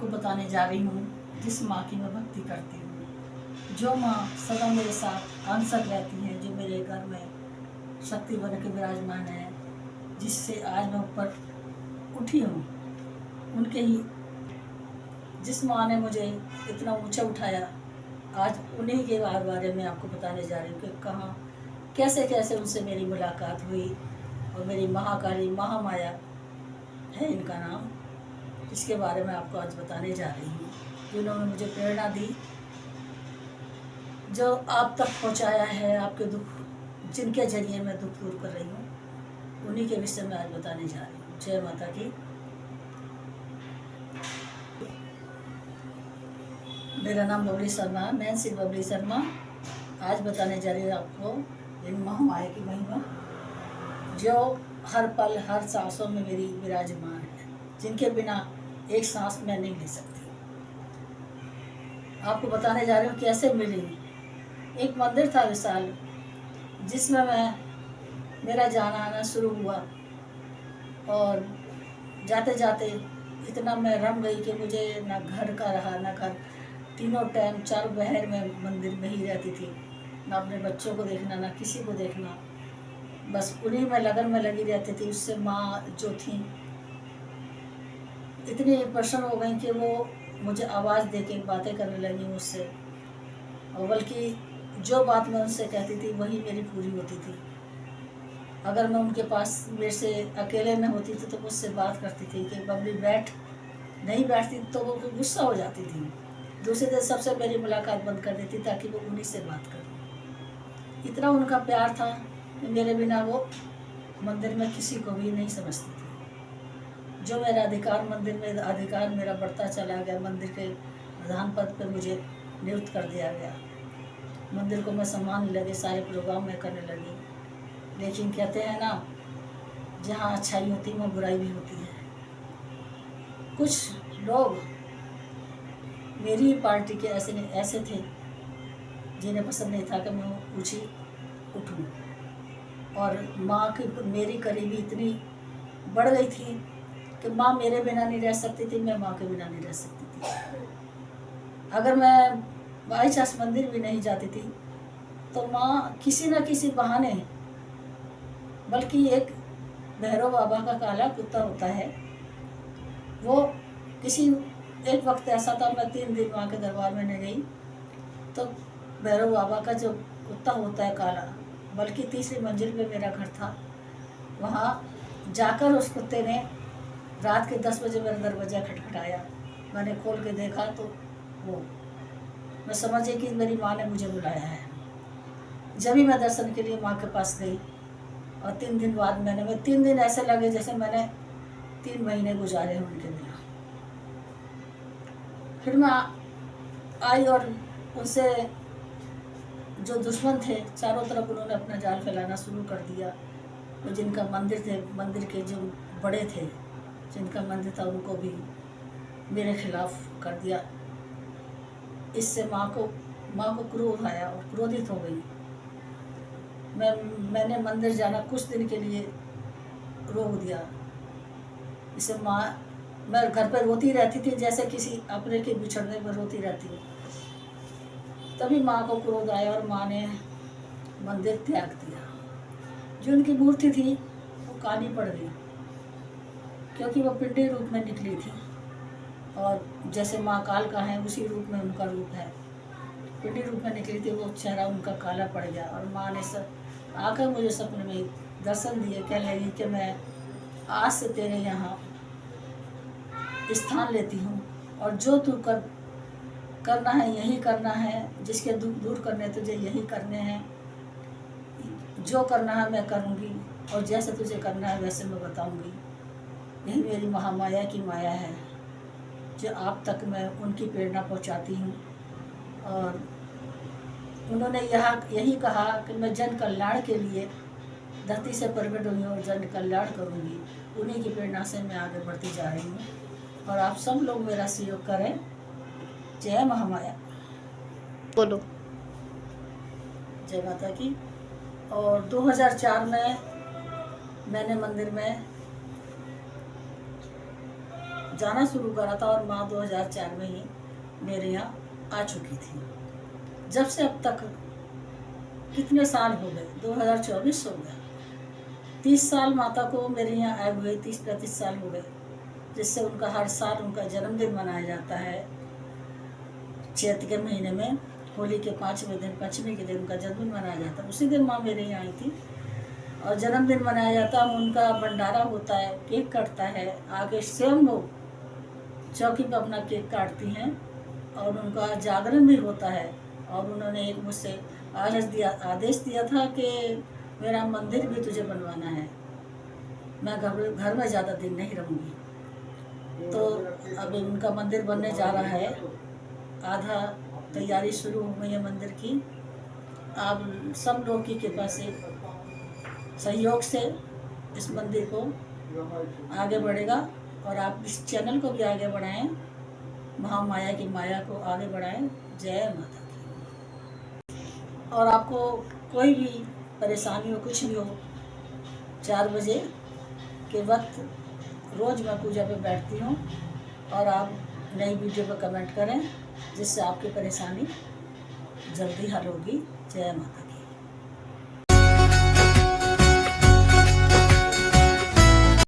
आपको बताने जा रही हूँ जिस माँ की मैं भक्ति करती हूँ, जो माँ सदा मेरे साथ आंसर रहती है, जो मेरे घर में शक्ति बन के विराजमान है, जिससे आज मैं ऊपर उठी हूँ। उनके ही जिस माँ ने मुझे इतना ऊंचा उठाया, आज उन्हीं के बारे में आपको बताने जा रही हूँ कि कहाँ कैसे कैसे उनसे मेरी मुलाकात हुई। और मेरी महाकाली महामाया है इनका नाम, इसके बारे में आपको आज बताने जा रही हूँ। जिन्होंने मुझे प्रेरणा दी, जो आप तक पहुँचाया है, आपके दुख जिनके जरिए मैं दुख दूर कर रही हूँ, उन्हीं के विषय में आज बताने जा रही हूँ। जय माता की। मेरा नाम बबली शर्मा है, नैन्सी बबली शर्मा। आज बताने जा रही हूँ आपको इन महामाया की महिमा, जो हर पल हर सांसों में मेरी विराजमान है, जिनके बिना एक सांस मैं नहीं ले सकती। आपको बताने जा रही हूँ कैसे मिली। एक मंदिर था विशाल, जिसमें मेरा जाना आना शुरू हुआ, और जाते जाते इतना मैं रम गई कि मुझे ना घर का रहा ना घर। तीनों टाइम चारों बहर में मंदिर में ही रहती थी, ना अपने बच्चों को देखना ना किसी को देखना, बस उन्हीं में लगन में लगी रहती थी। उससे माँ जो थी इतनी प्रसन्न हो गई कि वो मुझे आवाज़ दे के बातें करने लगी मुझसे, और बल्कि जो बात मैं उनसे कहती थी वही मेरी पूरी होती थी। अगर मैं उनके पास मेरे से अकेले में होती थी तो मुझसे बात करती थी कि बबली बैठ, नहीं बैठती तो वो गुस्सा हो जाती थी। दूसरे दिन सबसे मेरी मुलाकात बंद कर देती ताकि वो उन्हीं से बात करें। इतना उनका प्यार था कि मेरे बिना वो मंदिर में किसी को भी नहीं समझती थी। जो मेरा अधिकार मंदिर में अधिकार मेरा बढ़ता चला गया, मंदिर के प्रधान पद पर मुझे नियुक्त कर दिया गया। मंदिर को मैं संभालने लगी, सारे प्रोग्राम में करने लगी। लेकिन कहते हैं ना, जहाँ अच्छाई होती है वहाँ बुराई भी होती है। कुछ लोग मेरी पार्टी के ऐसे थे जिन्हें पसंद नहीं था कि मैं ऊँची उठूँ, और माँ की मेरी करीबी इतनी बढ़ गई थी कि माँ मेरे बिना नहीं रह सकती थी, मैं माँ के बिना नहीं रह सकती थी। अगर मैं बाई चांस मंदिर भी नहीं जाती थी तो माँ किसी न किसी बहाने, बल्कि एक भैरव बाबा का काला कुत्ता होता है, वो किसी एक वक्त ऐसा था, मैं 3 दिन माँ के दरबार में नहीं गई तो भैरव बाबा का जो कुत्ता होता है काला, बल्कि 3री मंजिल पे मेरा घर था, वहाँ जाकर उस कुत्ते ने रात के 10 बजे मेरा दरवाज़ा खटखटाया। मैंने खोल के देखा तो वो, मैं समझ गई कि मेरी माँ ने मुझे बुलाया है। जब भी मैं दर्शन के लिए माँ के पास गई, और 3 दिन बाद मैं 3 दिन ऐसे लगे जैसे मैंने 3 महीने गुजारे हैं उनके बिना। फिर मैं आई और उनसे जो दुश्मन थे चारों तरफ उन्होंने अपना जाल फैलाना शुरू कर दिया। और जिनका मंदिर थे, मंदिर के जो बड़े थे जिनका मंदिर था, उनको भी मेरे खिलाफ कर दिया। इससे माँ को क्रोध आया और क्रोधित हो गई। मैंने मंदिर जाना कुछ दिन के लिए रोक दिया। इससे माँ, मैं घर पर रोती रहती थी जैसे किसी अपने के बिछड़ने पर रोती रहती हूँ। तभी माँ को क्रोध आया और माँ ने मंदिर त्याग दिया। जो उनकी मूर्ति थी वो काली पड़ गई, क्योंकि वो पिंडी रूप में निकली थी, और जैसे माँ काल का है उसी रूप में उनका रूप है। पिंडी रूप में निकली थी, वो चेहरा उनका काला पड़ गया। और माँ ने आकर मुझे सपने में दर्शन दिए, कहने लगी कि मैं आज से तेरे यहाँ स्थान लेती हूँ, और जो तू करना है यही करना है, जिसके दुख दूर करने तुझे यही करने हैं। जो करना है मैं करूँगी, और जैसे तुझे करना है वैसे मैं बताऊँगी। यही मेरी महामाया की माया है, जो आप तक मैं उनकी प्रेरणा पहुँचाती हूँ। और उन्होंने यही कहा कि मैं जन कल्याण के लिए धरती से प्रकट हुई और जन कल्याण करूँगी। उन्हीं की प्रेरणा से मैं आगे बढ़ती जा रही हूँ, और आप सब लोग मेरा सहयोग करें। जय महामाया। बोलो। जय माता की। और 2004 में मैंने मंदिर में जाना शुरू करा था और माँ 2004 में ही मेरे यहाँ आ चुकी थी। जब से अब तक कितने साल हो गए, 2024 हो गया, 30 साल माता को मेरे यहाँ आए हुए 30-35 साल हो गए, जिससे उनका हर साल उनका जन्मदिन मनाया जाता है। चैत के महीने में होली के 5वें दिन, पंचमी के दिन उनका जन्मदिन मनाया जाता है। उसी दिन माँ मेरे यहाँ आई थी और जन्मदिन मनाया जाता है। उनका भंडारा होता है, केक कटता है, आगे स्वयं वो चौकी पर अपना केक काटती हैं और उनका जागरण भी होता है। और उन्होंने एक मुझसे आदेश दिया था कि मेरा मंदिर भी तुझे बनवाना है, मैं घर में ज़्यादा दिन नहीं रहूँगी। तो अभी उनका मंदिर बनने जा रहा है, आधा तैयारी शुरू हो गई है मंदिर की। आप सब लोग की कृपा से, सहयोग से इस मंदिर को आगे बढ़ेगा और आप इस चैनल को भी आगे बढ़ाएं, महामाया की माया को आगे बढ़ाएं। जय माता की। और आपको कोई भी परेशानी हो, कुछ भी हो, 4 बजे के वक्त रोज़ मैं पूजा पे बैठती हूँ और आप नई वीडियो पर कमेंट करें, जिससे आपकी परेशानी जल्दी हल होगी। जय माता की।